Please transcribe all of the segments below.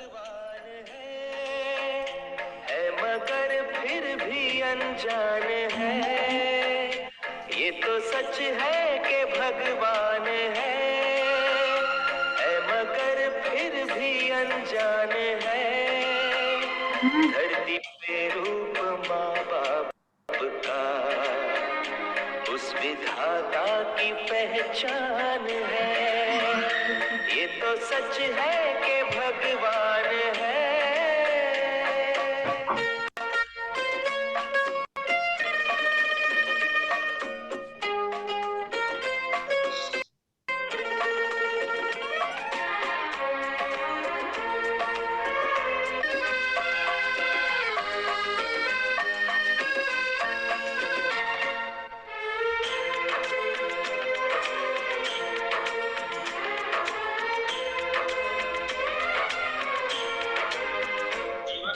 भगवान है मगर फिर भी अनजान है। ये तो सच है कि भगवान है मगर फिर भी अनजान है। धरती पे रूप माँ बाप का उस विधाता की पहचान है। ये तो सच है कि भगवान है।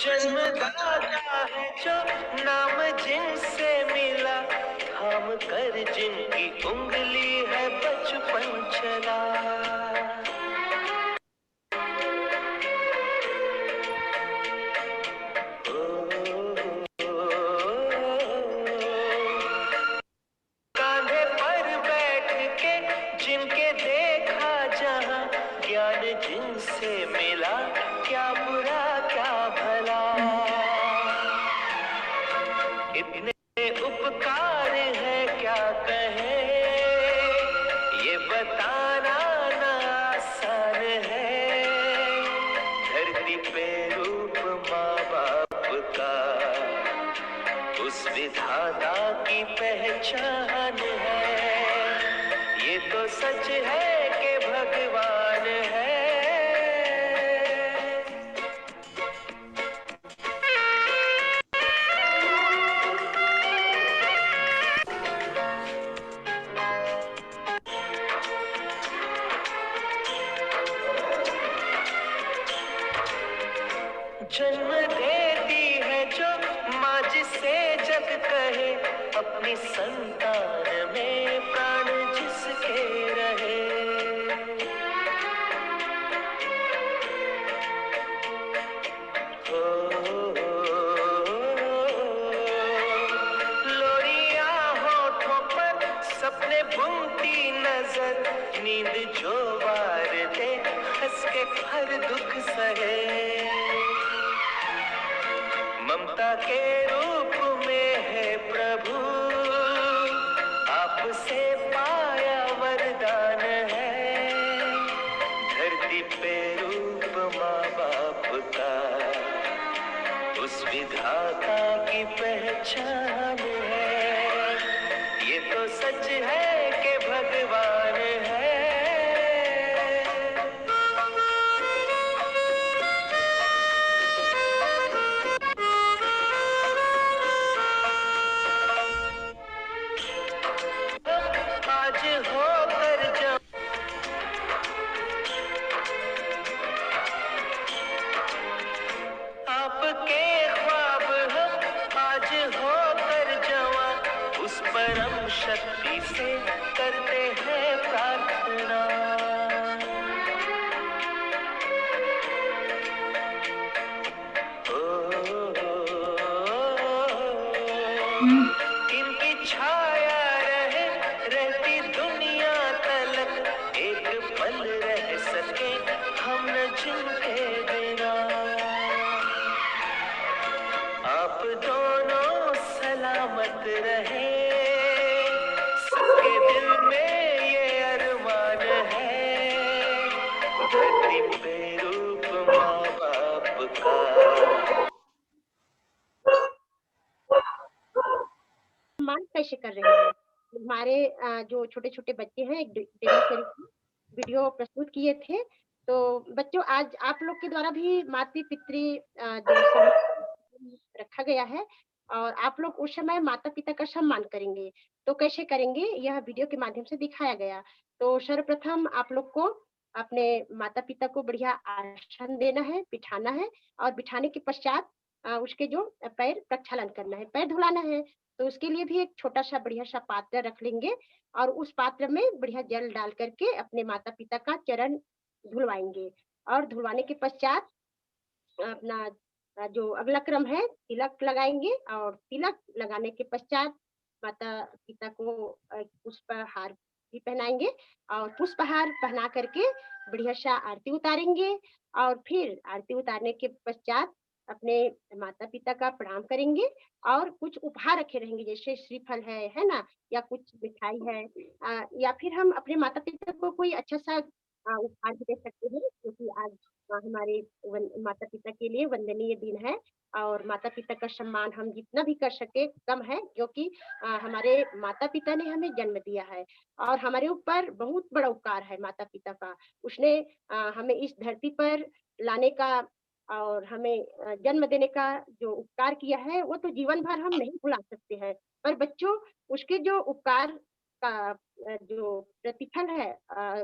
जन्मदाता है जो नाम जिनसे मिला, थाम कर जिनकी उंगली है बचपन चला। कांधे पर बैठ के जिनके देखा जहां, ज्ञान जिनसे मिला क्या बुरा क्या भला। इतने उपकार है क्या कहे, ये बताना ना आसान है। धरती पे रूप माँ बाप का उस विधाता की पहचान है। ये तो सच है कि भगवान है। जन्म देती है जो माँ जिसे जग कहे, अपनी संतान में प्राण जिसके रहे। लोरियां होठों पर सपने बुनती नजर, नींद जो वार दे हंस के हर दुख सहे। ममता के रूप में है प्रभु, आपसे पाया वरदान है। धरती पे रूप माँ बाप का उस विधाता की पहचान है। ये तो सच है कि भगवान है। आज होकर जब आपके ख्वाब हम आज होकर जवां, उस परम शक्ति से करते हैं प्रार्थना। इनकी छाया रहे रहती दुनिया तलक, एक पल रह सके हम न जिनके बिना। आप दोनों सलामत रहे, सबके दिल में ये अरमान है। धरती पे रूप माँ बाप का। सम्मान कैसे कर रहे हैं हमारे जो छोटे छोटे बच्चे हैं, एक डेमोक्रेसी वीडियो प्रस्तुत किए थे। तो बच्चों, आज आप लोग के द्वारा भी मातृ पितृ जो सम्मान रखा गया है, और आप लोग उस समय माता पिता का सम्मान करेंगे। तो कैसे करेंगे, यह वीडियो के माध्यम से दिखाया गया। तो सर्वप्रथम आप लोग को अपने माता पिता को बढ़िया आसन देना है, बिठाना है, और बिठाने के पश्चात उसके जो पैर प्रक्षालन करना है, पैर धुलाना है। तो उसके लिए भी एक छोटा सा बढ़िया सा पात्र रख लेंगे, और उस पात्र में बढ़िया जल डाल करके अपने माता पिता का चरण धुलवाएंगे। और धुलवाने के पश्चात अपना जो अगला क्रम है तिलक लगाएँगे और तिलक लगाने के पश्चात माता-पिता को पुष्पहार भी पहनाएँगे और पुष्पहार पहना कर के बढ़िया-सा आरती उतारेंगे और फिर आरती उतारने के पश्चात अपने माता-पिता का प्रणाम करेंगे और कुछ उपहार रखे रहेंगे जैसे श्रीफल है ना? या कुछ मिठाई है या फिर हम अपने माता-पिता को कोई अच्छा-सा उपहार भी दे सकते हैं क्योंकि आज हमारे माता-पिता के लिए वंदनीय दिन है और माता-पिता का सम्मान हम जितना भी कर सके कम है क्योंकि हमारे माता-पिता ने हमें जन्म दिया है और हमारे ऊपर बहुत बड़ा उपकार है माता-पिता का। उसने हमें इस धरती पर लाने का और हमें जन्म देने का जो उपकार किया है, वो तो जीवन भर हम नहीं भुला सकते हैं। पर बच्चों उसके जो उपकार का जो प्रतिफल है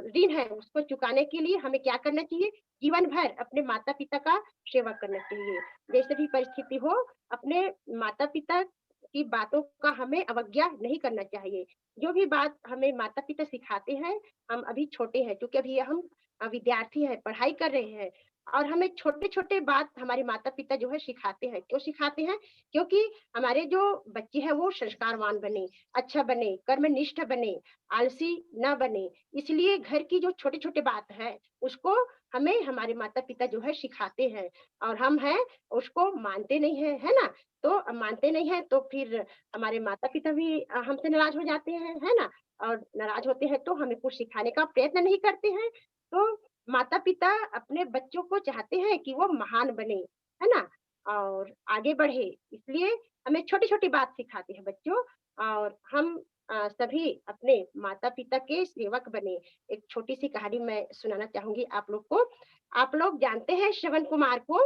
ऋण है उसको चुकाने के लिए हमें क्या करना चाहिए? जीवन भर अपने माता-पिता का सेवा करना चाहिए। जैसे भी परिस्थिति हो, अपने माता-पिता की बातों का हमें अवज्ञा नहीं करना चाहिए। जो भी बात हमें माता-पिता सिखाते हैं, हम अभी छोटे हैं क्योंकि अभी हम विद्यार्थी हैं, पढ़ाई कर रहे हैं और हमें छोटे-छोटे बात हमारे माता-पिता जो है सिखाते हैं। क्यों सिखाते हैं? क्योंकि हमारे जो बच्चे हैं वो संस्कारवान बने, अच्छा बने, कर्मनिष्ठ बने, आलसी ना बने। इसलिए घर की जो छोटे-छोटे बात है, उसको हमें हमारे माता-पिता जो है सिखाते हैं और हम हैं उसको मानते नहीं हैं, है ना? तो मानते नहीं हैं तो फिर हमारे माता-पिता भी हमसे नाराज़ हो जाते हैं, है ना? और नाराज़ होते हैं तो हमें कुछ सिखाने का प्रयत्न नहीं करते हैं। तो माता-पिता अपने बच्चों को चाहते हैं कि वो महान बने, है ना? और आगे बढ़े, इसलिए हमें छोटी-छोटी बात सिखाते हैं बच्चों और हम सभी अपने माता-पिता के सेवक बने। एक छोटी-सी कहानी मैं सुनाना चाहूँगी आप लोग को। आप लोग जानते हैं श्रवण कुमार को?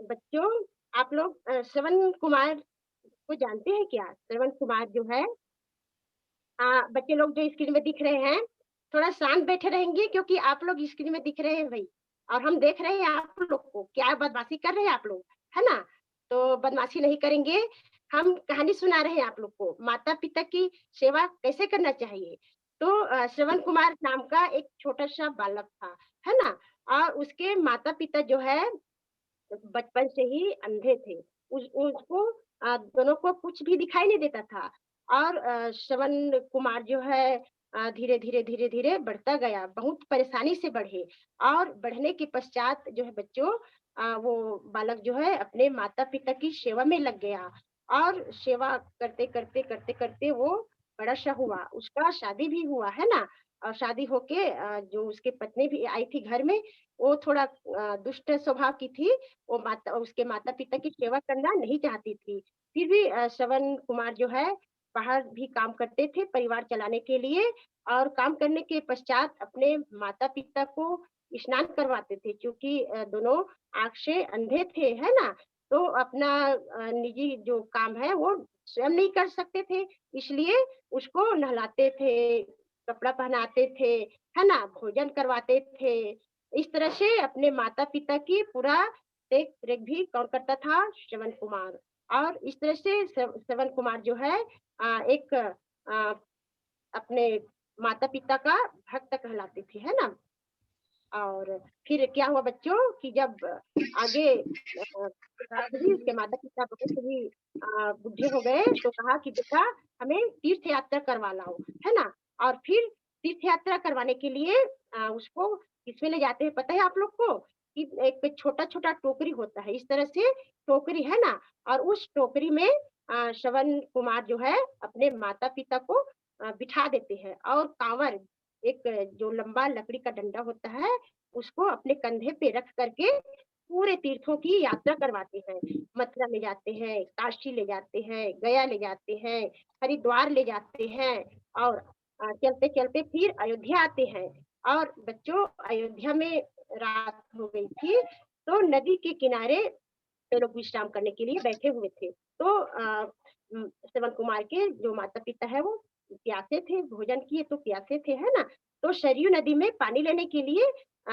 बच्चों, आप लोग श्रवण कुमार को जानते हैं क्या? श्रवण कुमार जो है बच्चे लोग जो स्क्रीन में दिख रहे हैं, थोड़ा शांत बैठे रहेंगे क्योंकि आप लोग स्क्रीन में दिख रहे हैं भई और हम देख रहे हैं आप लोग को, क्या बदमाशी कर रहे हैं आप लोग, है ना? तो बदमाशी नहीं करेंगे, हम कहानी सुना रहे हैं आप लोग को, माता-पिता की सेवा कैसे करना चाहिए। तो श्रवण कुमार नाम का एक छोटा-सा बालक था, है ना? और उसके माता-पिता जो है बचपन से ही अंधे थे। उसको दोनों को कुछ भी दिखाई नहीं देता था और श्रवण कुमार जो है धीरे-धीरे, धीरे-धीरे बढ़ता गया, बहुत परेशानी से बढ़े और बढ़ने के पश्चात जो है बच्चों वो बालक जो है अपने माता-पिता की सेवा में लग गया और सेवा करते-करते, करते-करते वो बड़ा-सा हुआ। उसका शादी भी हुआ, है ना? और शादी होके जो उसकी पत्नी भी आई थी घर में, वो थोड़ा दुष्ट स्वभाव की थी। वो माता उसके माता-पिता की सेवा करना नहीं चाहती थी। फिर भी श्रवण कुमार जो है बाहर भी काम करते थे परिवार चलाने के लिए और काम करने के पश्चात अपने माता-पिता को स्नान करवाते थे क्योंकि दोनों आँख से अंधे थे, है ना? तो अपना निजी जो काम है वो स्वयं नहीं कर सकते थे, इसलिए उसको नहलाते थे, कपड़ा पहनाते थे, है ना? भोजन करवाते थे। इस तरह से अपने माता-पिता की पूरा देख-रेख भी कौन करता था? श्रवण कुमार और इस तरह से श्रवण कुमार जो है एक अपने माता-पिता का भक्त कहलाते थे, है ना? और फिर क्या हुआ बच्चों कि जब आगे हुई उसके माता-पिता बहुत ही बूढ़े हो गए तो कहा कि बेटा हमें तीर्थ यात्रा करवा लाओ, है ना? और फिर तीर्थ यात्रा करवाने के लिए उसको किसमें ले जाते हैं पता है आप लोग को? कि एक छोटा-छोटा टोकरी होता है, इस तरह से टोकरी है ना? और उस टोकरी में श्रवण कुमार जो है अपने माता-पिता को बिठा देते हैं और काँवड़ एक जो लंबा लकड़ी का डंडा होता है, उसको अपने कंधे पे रख कर के पूरे तीर्थों की यात्रा करवाते हैं। मथुरा ले जाते हैं, काशी ले जाते हैं, गया ले जाते हैं, हरिद्वार ले जाते हैं और चलते-चलते फिर अयोध्या आते हैं और बच्चों अयोध्या में रात हो गई थी, तो नदी के किनारे ये लोग विश्राम करने के लिए बैठे हुए थे। तो श्रवण कुमार के जो माता-पिता हैं वो प्यासे थे, भोजन किए तो प्यासे थे, है ना? तो सरयू नदी में पानी लेने के लिए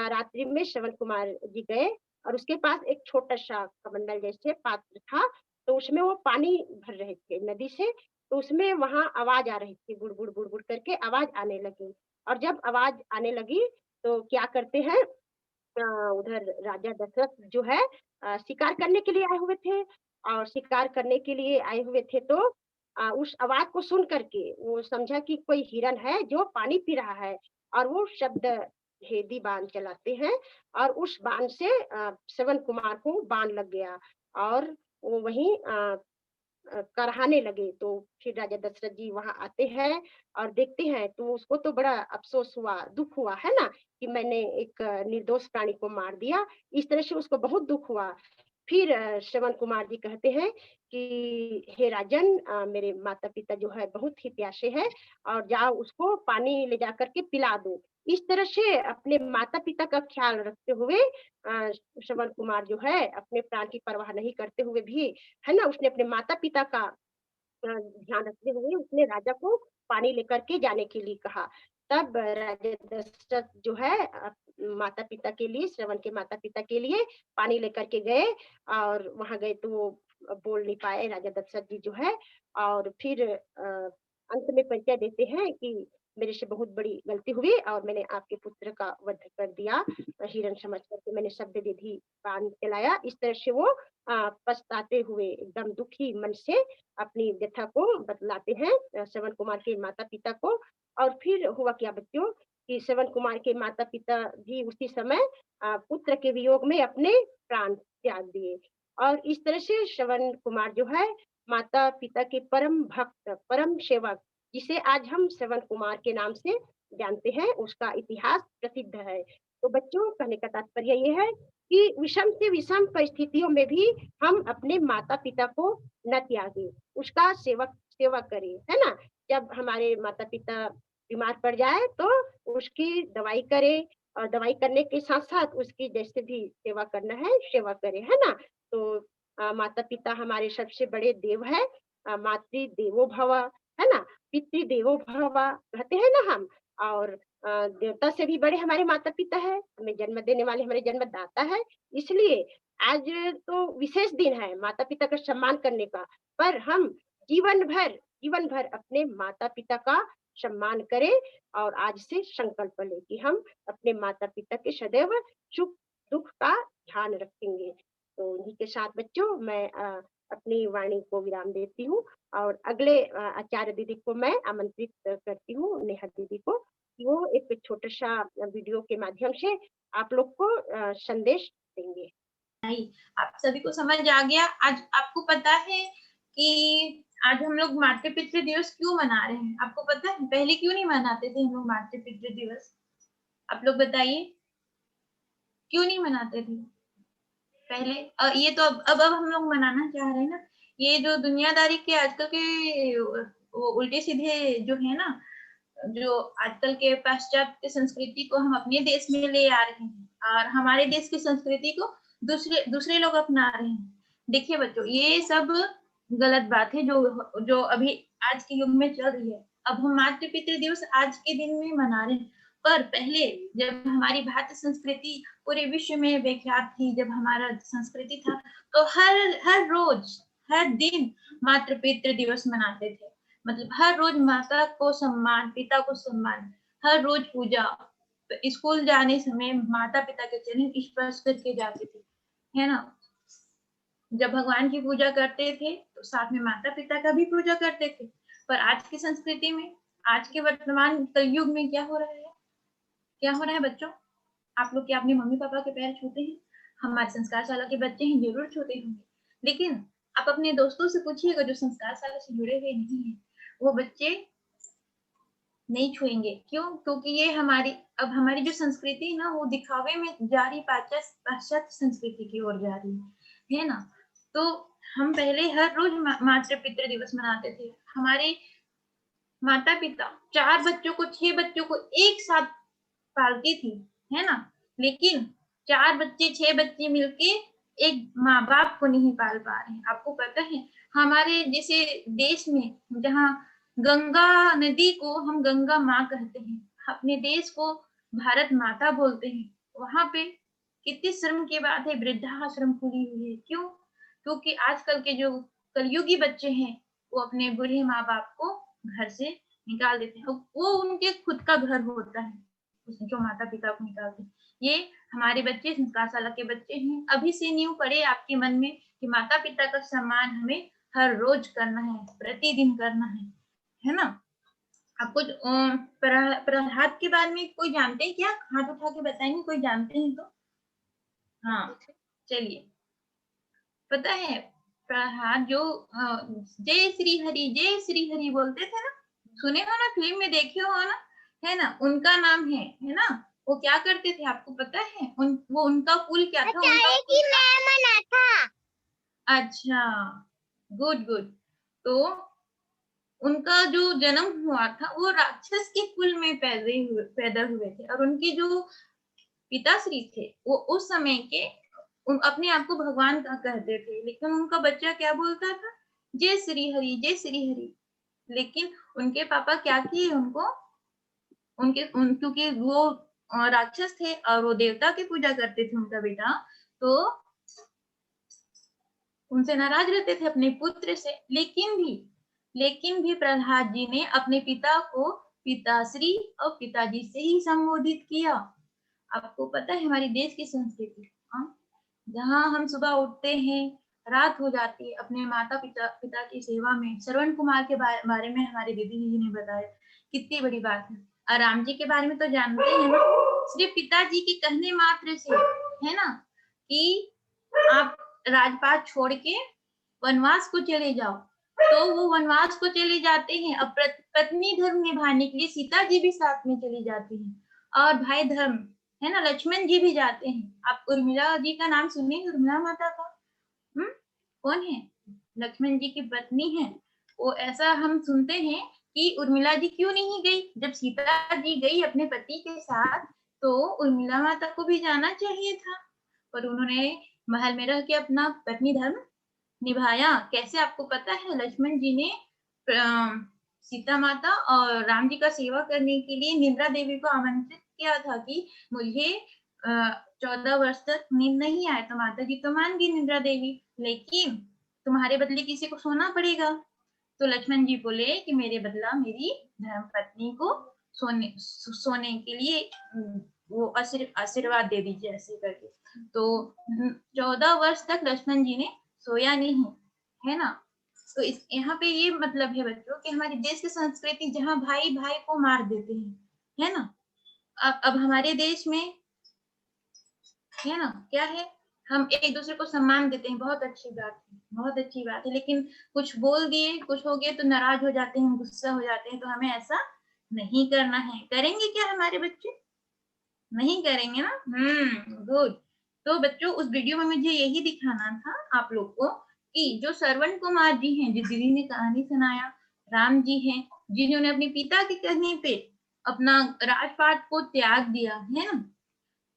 रात्रि में श्रवण कुमार जी गए और उसके पास एक छोटा-सा कमंडल जैसे पात्र था, तो उसमें वो पानी भर रहे थे नदी से, तो उसमें वहाँ आवाज़ आ रही थी, बुड़-बुड़, बुड़-बुड़ करके आवाज़ आने लगी और जब आवाज़ आने लगी, तो क्या करते हैं, उधर राजा दशरथ जो है शिकार करने के लिए आए हुए थे, और शिकार करने के लिए आए हुए थे तो उस आवाज को सुन करके वो समझा कि कोई हिरन है जो पानी पी रहा है, और वो शब्द भेदी बाण चलाते हैं, और उस बाण से श्रवण कुमार को बाण लग गया, और वो वहीं कराहने लगे। तो फिर राजा दशरथ जी वहाँ आते हैं और देखते हैं, तो उसको तो बड़ा अफ़सोस हुआ, दुःख हुआ, है ना? कि मैंने एक निर्दोष प्राणी को मार दिया। इस तरह से उसको बहुत दुःख हुआ। फिर श्रवण कुमार जी कहते हैं कि हे राजन, मेरे माता-पिता जो है बहुत ही प्यासे हैं, और जाओ उसको पानी ले जा कर के पिला दो। इस तरह से अपने माता-पिता का ख़्याल रखते हुए श्रवण कुमार जो है अपने प्राण की परवाह नहीं करते हुए भी, है ना, उसने अपने माता-पिता का ध्यान रखते हुए उसने राजा को पानी लेकर के जाने के लिए कहा। तब राजा दशरथ जो है माता-पिता के लिए, श्रवण के माता-पिता के लिए पानी लेकर के गए, और वहाँ गए तो वो बोल नहीं पाए राजा दशरथ जी जो है, और फिर अंत में परिचय देते हैं कि मेरे से बहुत बड़ी गलती हुई, और मैंने आपके पुत्र का वध कर दिया। हिरण समझ कर के मैंने शब्द विधि बाण चलाया। इस तरह से वो पछताते हुए एकदम दुखी मन से अपनी व्यथा को बतलाते हैं श्रवण कुमार के माता-पिता को। और फिर हुआ क्या बच्चों, कि श्रवण कुमार के माता-पिता भी उसी समय पुत्र के वियोग में अपने प्राण त्याग दिए। और इस तरह से श्रवण कुमार जो है माता-पिता के परम भक्त, परम सेवक, जिसे आज हम श्रवण कुमार के नाम से जानते हैं, उसका इतिहास प्रसिद्ध है। तो बच्चों, कहने का तात्पर्य ये है कि विषम से विषम परिस्थितियों में भी हम अपने माता-पिता को न त्यागें, उसका सेवा करें, है ना? जब हमारे माता-पिता बीमार पड़ जाए तो उसकी दवाई करें, और दवाई करने के साथ-साथ उसकी जैसे भी सेवा करना है, सेवा करें, है ना? तो माता-पिता हमारे सबसे बड़े देव हैं, मातृ देवो भव, है ना? पितृ देवो भव कहते हैं ना हम, और देवता से भी बड़े हमारे माता-पिता हैं, हमें जन्म देने वाले हमारे जन्मदाता हैं। इसलिए आज तो विशेष दिन है माता-पिता का सम्मान करने का, पर हम जीवन भर अपने माता-पिता का सम्मान करें, और आज से संकल्प लें कि हम अपने माता-पिता के सदैव सुख-दुःख का ध्यान रखेंगे। तो इन्हीं के साथ बच्चों मैं अपनी वाणी को विराम देती हूँ, और अगले आचार्य दीदी को मैं आमंत्रित करती हूँ, नेहा दीदी को, कि वो एक छोटा-सा वीडियो के माध्यम से आप लोग को संदेश देंगे। नहीं, आप सभी को समझ आ गया। आज आपको पता है कि आज हम लोग मातृ-पितृ दिवस क्यों मना रहे हैं? आपको पता है? पहले क्यों नहीं मनाते थे हम लोग मातृ-पितृ दिवस? आप लोग बताइए, क्यों नहीं मनाते थे पहले? ये तो अब हम लोग मनाना चाह रहे हैं ना। ये जो दुनियादारी के आजकल के वो उल्टे-सीधे जो है ना, जो आजकल के पाश्चात्य संस्कृति को हम अपने देश में ले आ रहे हैं, और हमारे देश की संस्कृति को दूसरे दूसरे लोग अपना रहे हैं। देखिए बच्चों, ये सब गलत बात है जो अभी आज के युग में चल रही है। अब हम मातृ-पितृ दिवस आज के दिन में मना रहे हैं, पर पहले जब हमारी भारतीय संस्कृति पूरे विश्व में विख्यात थी, जब हमारा संस्कृति था, तो हर रोज, हर दिन मातृ-पितृ दिवस मनाते थे। मतलब हर रोज माता को सम्मान, पिता को सम्मान, हर रोज पूजा, स्कूल जाने समय माता-पिता के चरण स्पर्श करके जाते थे, है ना? जब भगवान की पूजा करते थे, तो साथ में माता-पिता का भी पूजा करते थे। पर आज की संस्कृति में, आज के वर्तमान कलयुग में क्या हो रहा है? क्या हो रहा है बच्चों? आप लोग क्या अपने मम्मी-पापा के पैर छूते हैं? हमारे संस्कारशाला के बच्चे हैं, ज़रूर छूते होंगे। लेकिन आप अपने दोस्तों से पूछिएगा जो संस्कारशाला से जुड़े हुए नहीं हैं, वो बच्चे नहीं छुएँगे। क्यों? क्योंकि ये हमारी जो संस्कृति है ना, वो दिखावे में जा रही, पाश्चात्य संस्कृति की ओर जा रही है ना? तो हम पहले हर रोज़ मातृ-पितृ दिवस मनाते थे। हमारे माता-पिता 4 बच्चों को, 6 बच्चों को एक साथ पालती थी, है ना? लेकिन 4 बच्चे, 6 बच्चे मिलके एक माँ-बाप को नहीं पाल पा रहे हैं। आपको पता है, हमारे जैसे देश में जहाँ गंगा नदी को हम गंगा माँ कहते हैं, अपने देश को भारत माता बोलते हैं, वहाँ पे कितनी शर्म की बात है, वृद्धाश्रम खुली हुई है। क्यों? क्योंकि आजकल के जो कलयुगी बच्चे हैं, वो अपने बूढ़े माँ-बाप को घर से निकाल देते हैं। वो उनके खुद का घर होता है। जो माता पिता को निकालते हैं। ये हमारे बच्चे संस्कारशाला के बच्चे हैं। अभी से नींव पड़े आपके मन में कि माता पिता का सम्मान हमें हर रोज करना है, प्रतिदिन करना है ना? आपको प्रहलाद के बारे में कोई जानते हैं क्या? हाथ उठा के बताएंगे, कोई जानते हैं तो? हाँ, चलिए। पता है प्रहलाद जो जय श्री हरि बोलते थे ना, सुने हो ना, फिल्म में देखे हो ना, है ना? उनका नाम है ना? वो क्या करते थे आपको पता है? वो उनका कुल क्या था? उनका कि मैं मना था। अच्छा, गुड गुड। तो उनका जो जन्म हुआ था वो राक्षस के कुल में पैदा हुए थे, और उनके जो पिताश्री थे वो उस समय के अपने आप को भगवान का कहते थे, लेकिन उनका बच्चा क्या बोलता था? जय श्री हरि, जय श्री हरि। लेकिन उनके पापा क्या किए? उनको क्योंकि वो राक्षस थे और वो देवता की पूजा करते थे उनका बेटा, तो उनसे नाराज रहते थे अपने पुत्र से। लेकिन भी प्रहलाद जी ने अपने पिता को पिताश्री और पिताजी से ही संबोधित किया। आपको पता है हमारे देश की संस्कृति, जहाँ हम सुबह उठते हैं, रात हो जाती है, अपने माता पिता की सेवा में। श्रवण कुमार के बारे में हमारी दीदी जी ने बताया, कितनी बड़ी बात है। और राम जी के बारे में तो जानते हैं ना, सिर्फ पिताजी के कहने मात्र से, है ना, कि आप राजपाट छोड़ के वनवास को चले जाओ, तो वो वनवास को चले जाते हैं। अब पत्नी धर्म निभाने के लिए सीता जी भी साथ में चली जाती हैं, और भाई धर्म, है ना, लक्ष्मण जी भी जाते हैं। आप उर्मिला जी का नाम सुने? उर्मिला माता का कौन है? लक्ष्मण जी की पत्नी है। वो ऐसा हम सुनते हैं कि उर्मिला जी क्यों नहीं गई? जब सीता जी गई अपने पति के साथ, तो उर्मिला माता को भी जाना चाहिए था, पर उन्होंने महल में रह के अपना पत्नी धर्म निभाया। कैसे? आपको पता है, लक्ष्मण जी ने सीता माता और राम जी का सेवा करने के लिए निद्रा देवी को आमंत्रित किया था कि मुझे 14 वर्ष तक नींद नहीं आए, तो माता जी तो मान गई निद्रा देवी, लेकिन तुम्हारे बदले किसी को सोना पड़ेगा। तो लक्ष्मण जी बोले कि मेरे बदला मेरी धर्मपत्नी को सोने के लिए वो आशीर्वाद दे दीजिए, ऐसे करके। तो 14 वर्ष तक लक्ष्मण जी ने सोया नहीं, है ना? तो यहाँ पे ये मतलब है बच्चों कि हमारे देश की संस्कृति जहाँ भाई भाई को मार देते हैं, है ना? अब हमारे देश में, है ना, क्या है, हम एक दूसरे को सम्मान देते हैं, बहुत अच्छी बात है, बहुत अच्छी बात है। लेकिन कुछ बोल दिए, कुछ हो गया तो नाराज हो जाते हैं, गुस्सा हो जाते हैं। तो हमें ऐसा नहीं करना है। करेंगे क्या हमारे बच्चे? नहीं करेंगे ना? गुड। तो बच्चों, उस वीडियो में मुझे यही दिखाना था आप लोग को कि जो श्रवण कुमार जी हैं, जो दीदी ने कहानी सुनाया, राम जी हैं, जिन्होंने अपने पिता के कहने पे अपना राजपाट को त्याग दिया, है ना?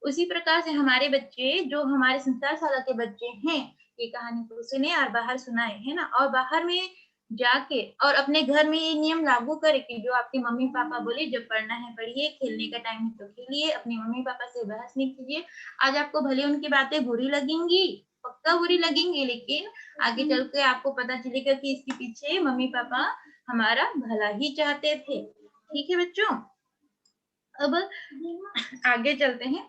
उसी प्रकार से हमारे बच्चे, जो हमारे संस्कारशाला के बच्चे हैं, ये कहानी को सुने और बाहर सुनाए, है ना? और बाहर में जाके और अपने घर में ये नियम लागू करे कि जो आपके मम्मी पापा बोले, जब पढ़ना है पढ़िए, खेलने का टाइम है तो खेलिए, अपने मम्मी पापा से बहस नहीं कीजिए। आज आपको भले उनकी बातें बुरी लगेंगी, पक्का बुरी लगेंगी, लेकिन आगे चल के आपको पता चलेगा कि इसके पीछे मम्मी पापा हमारा भला ही चाहते थे। ठीक है बच्चों? अब आगे चलते हैं।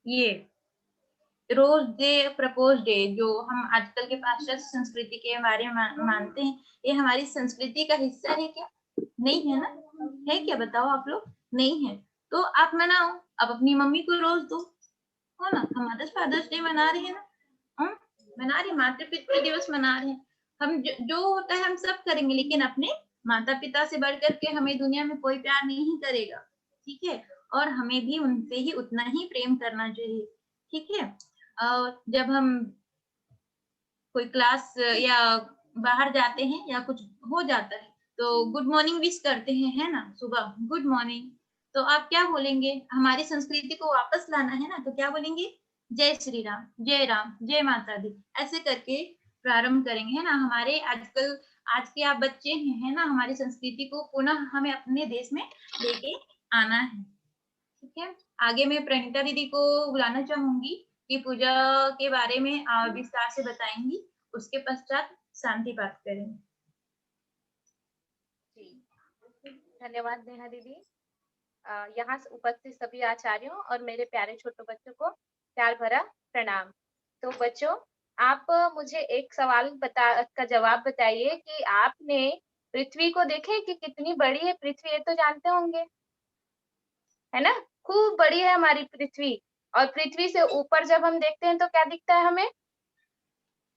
ये रोज डे, प्रपोज डे, जो हम आजकल के पाश्चात्य संस्कृति के बारे में मानते हैं, ये हमारी संस्कृति का हिस्सा है क्या? नहीं है ना? है क्या? बताओ आप लोग। नहीं है तो आप मनाओ, अब अपनी मम्मी को रोज दो, हो ना? हम फादर्स डे मना रहे हैं ना, मना रहे, मातृ पितृ दिवस मना रहे हैं। हम जो होता है हम सब करेंगे, लेकिन अपने माता पिता से बढ़कर के हमें दुनिया में कोई प्यार नहीं करेगा, ठीक है? और हमें भी उनसे ही उतना ही प्रेम करना चाहिए, ठीक है? जब हम कोई क्लास या बाहर जाते हैं या कुछ हो जाता है, तो गुड मॉर्निंग विश करते हैं, है ना? सुबह गुड मॉर्निंग, तो आप क्या बोलेंगे? हमारी संस्कृति को वापस लाना है ना, तो क्या बोलेंगे? जय श्री राम, जय राम, जय माता दी, ऐसे करके प्रारंभ करेंगे, है ना? हमारे आजकल आज के आप बच्चे हैं, है ना? हमारी संस्कृति को पुनः हमें अपने देश में लेके आना है, ठीक है? आगे मैं प्रणीता दीदी को बुलाना चाहूंगी कि पूजा के बारे में विस्तार से बताएंगी, उसके पश्चात शांति बात करेंगे। धन्यवाद नेहा दीदी। यहाँ से उपस्थित सभी आचार्यों और मेरे प्यारे छोटे बच्चों को प्यार भरा प्रणाम। तो बच्चों, आप मुझे एक सवाल का जवाब बताइए कि आपने पृथ्वी को देखे कि कितनी बड़ी है पृथ्वी, ये तो जानते होंगे, है ना? खूब बड़ी है हमारी पृथ्वी। और पृथ्वी से ऊपर जब हम देखते हैं तो क्या दिखता है हमें?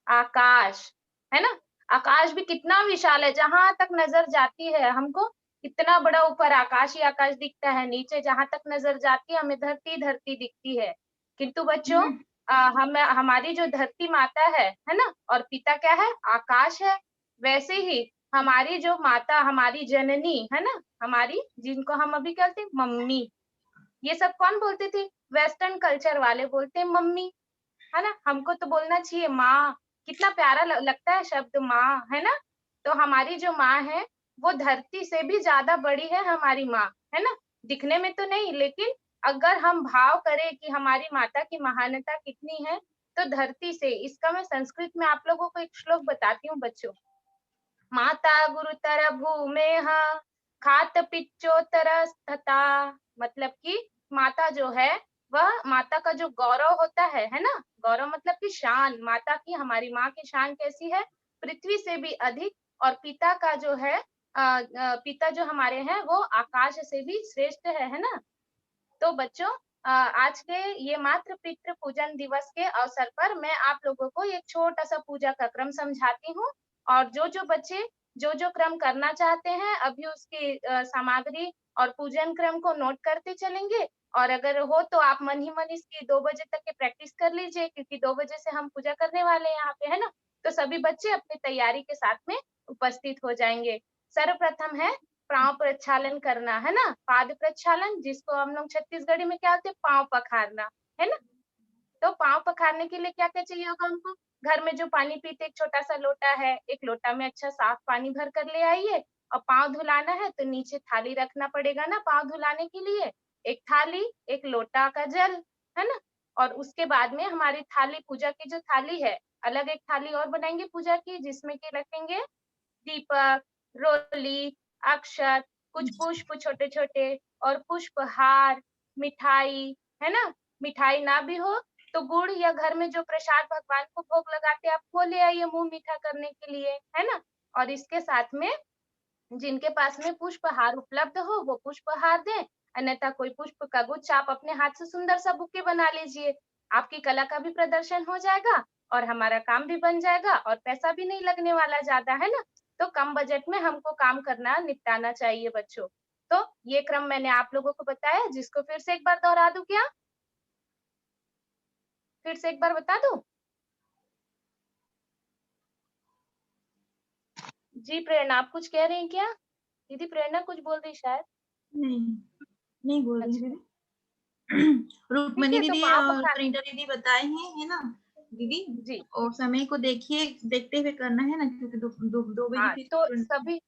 आकाश, है ना? आकाश भी कितना विशाल है, जहां तक नजर जाती है हमको कितना बड़ा ऊपर आकाश ही आकाश दिखता है, नीचे जहां तक नजर जाती है हमें धरती धरती दिखती है। किंतु बच्चों, हम हमारी जो धरती माता है ना, और पिता क्या है? आकाश है। वैसे ही हमारी जो माता, हमारी जननी है ना, हमारी, जिनको हम अभी कहते हैं मम्मी, ये सब कौन बोलते थे? वेस्टर्न कल्चर वाले बोलते हैं मम्मी, है ना? हमको तो बोलना चाहिए माँ। कितना प्यारा लगता है शब्द माँ, है ना? तो हमारी जो माँ है वो धरती से भी ज्यादा बड़ी है हमारी माँ, है ना? दिखने में तो नहीं, लेकिन अगर हम भाव करें कि हमारी माता की महानता कितनी है, तो धरती से, इसका मैं संस्कृत में आप लोगों को एक श्लोक बताती हूँ बच्चों। माता गुरुतर भूमेह खात पिच्चोतर तथा, मतलब कि माता जो है वह, माता का जो गौरव होता है ना? गौरव मतलब कि शान, माता की, हमारी माँ की शान कैसी है? पृथ्वी से भी अधिक। और पिता का जो है पिता जो हमारे हैं वो आकाश से भी श्रेष्ठ है ना? तो बच्चों, आज के ये मातृ पितृ पूजन दिवस के अवसर पर मैं आप लोगों को एक छोटा सा पूजा का क्रम समझाती हूँ। और जो बच्चे जो क्रम करना चाहते हैं अभी उसकी सामग्री और पूजन क्रम को नोट करते चलेंगे। और अगर हो तो आप मन ही मन इसकी 2 बजे तक की प्रैक्टिस कर लीजिए, क्योंकि 2 बजे से हम पूजा करने वाले हैं यहाँ पे, है ना? तो सभी बच्चे अपनी तैयारी के साथ में उपस्थित हो जाएंगे। सर्वप्रथम है पाँव प्रक्षालन करना, है ना? पाद प्रक्षालन, जिसको हम लोग छत्तीसगढ़ी में क्या होते हैं? पाँव पखारना, है ना? तो पाँव पखारने के लिए क्या क्या चाहिए होगा हमको? घर में जो पानी पीते एक छोटा सा लोटा है, एक लोटा में अच्छा साफ पानी भर कर ले आइए। और पाँव धुलाना है तो नीचे थाली रखना पड़ेगा ना पाँव धुलाने के लिए। एक थाली, एक लोटा का जल, है ना? और उसके बाद में हमारी थाली, पूजा की जो थाली है, अलग एक थाली और बनाएंगे पूजा की, जिसमें कि रखेंगे दीपक, रोली, अक्षत, कुछ पुष्प छोटे छोटे, और पुष्पहार, मिठाई, है ना? मिठाई ना भी हो तो गुड़ या घर में जो प्रसाद भगवान को भोग लगाते हैं आप वो ले आइए मुंह मीठा करने के लिए, है ना? और इसके साथ में जिनके पास में पुष्पहार उपलब्ध हो वो पुष्पहार दें, अन्यथा कोई पुष्प का गुच्छा आप अपने हाथ से सुंदर सा बुके बना लीजिए। आपकी कला का भी प्रदर्शन हो जाएगा और हमारा काम भी बन जाएगा और पैसा भी नहीं लगने वाला ज्यादा, है ना? तो कम बजट में हमको काम करना, निपटाना चाहिए बच्चों। तो ये क्रम मैंने आप लोगों को बताया, जिसको फिर से एक बार दोहरा दूं क्या? फिर से एक बार बता दूं? जी प्रेरणा, आप कुछ कह रही हैं क्या? दीदी प्रेरणा कुछ बोल रही शायद। नहीं, नहीं बोल रही अच्छा, दीदी। रुक्मणी ठीक है। तो दीदी पाँव और पखार, सरिता दीदी बताए हैं, है ना दीदी? जी और समय को देखिए, देखते हुए करना है ना, क्योंकि 2 बजे हाँ। फिर तो तुरंत।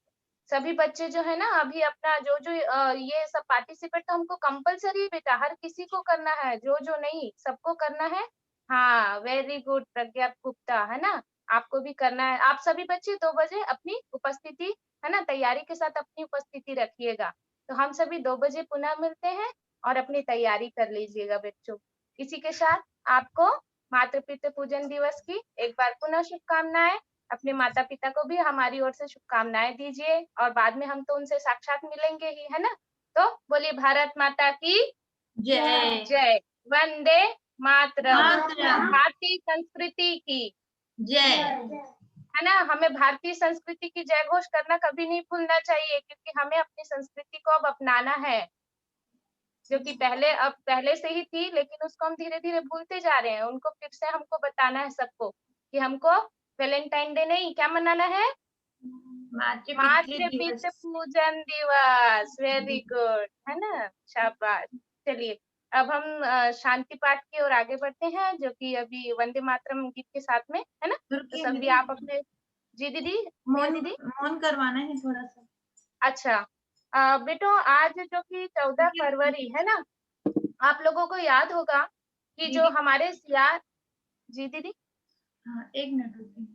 सभी बच्चे जो है ना अभी अपना जो ये सब पार्टिसिपेट तो हमको कंपलसरी है बेटा, हर किसी को करना है, जो नहीं सबको करना है। हाँ, वेरी गुड प्रज्ञा गुप्ता, है ना? आपको भी करना है। आप सभी बच्चे 2 बजे अपनी उपस्थिति, है ना, तैयारी के साथ अपनी उपस्थिति रखिएगा। तो हम सभी 2 बजे पुनः मिलते हैं और अपनी तैयारी कर लीजिएगा बच्चों। इसी के साथ आपको मातृ पितृ पूजन दिवस की एक बार पुनः शुभकामनाएं। अपने माता पिता को भी हमारी ओर से शुभकामनाएं दीजिए और बाद में हम तो उनसे साक्षात मिलेंगे ही, है ना? तो बोलिए भारत माता की जय जय। वंदे मातरम। मातरम। भारतीय संस्कृति की, जय। है ना? हमें भारतीय संस्कृति की जय घोष करना कभी नहीं भूलना चाहिए, क्योंकि हमें अपनी संस्कृति को अब अपनाना है, जो कि पहले से ही थी, लेकिन उसको हम धीरे धीरे भूलते जा रहे हैं। उनको फिर से हमको बताना है सबको कि हमको वैलेंटाइन डे नहीं, क्या मनाना है? मातृ मातृ दिवस। पितृ पूजन दिवस। वेरी गुड, है ना? शाबाश। चलिए, अब हम शांति पाठ की ओर आगे बढ़ते हैं, जो कि अभी वंदे मातरम गीत के साथ में, है ना? तो रुकिए सभी दीदी, आप अपने, जी दीदी, मौन दीदी। मौन करवाना है थोड़ा सा। अच्छा, बेटो आज जो कि 14 फरवरी है ना, आप लोगों को याद होगा कि जो दीदी, हमारे सियार, जी दीदी, हाँ 1 मिनट रुकिए।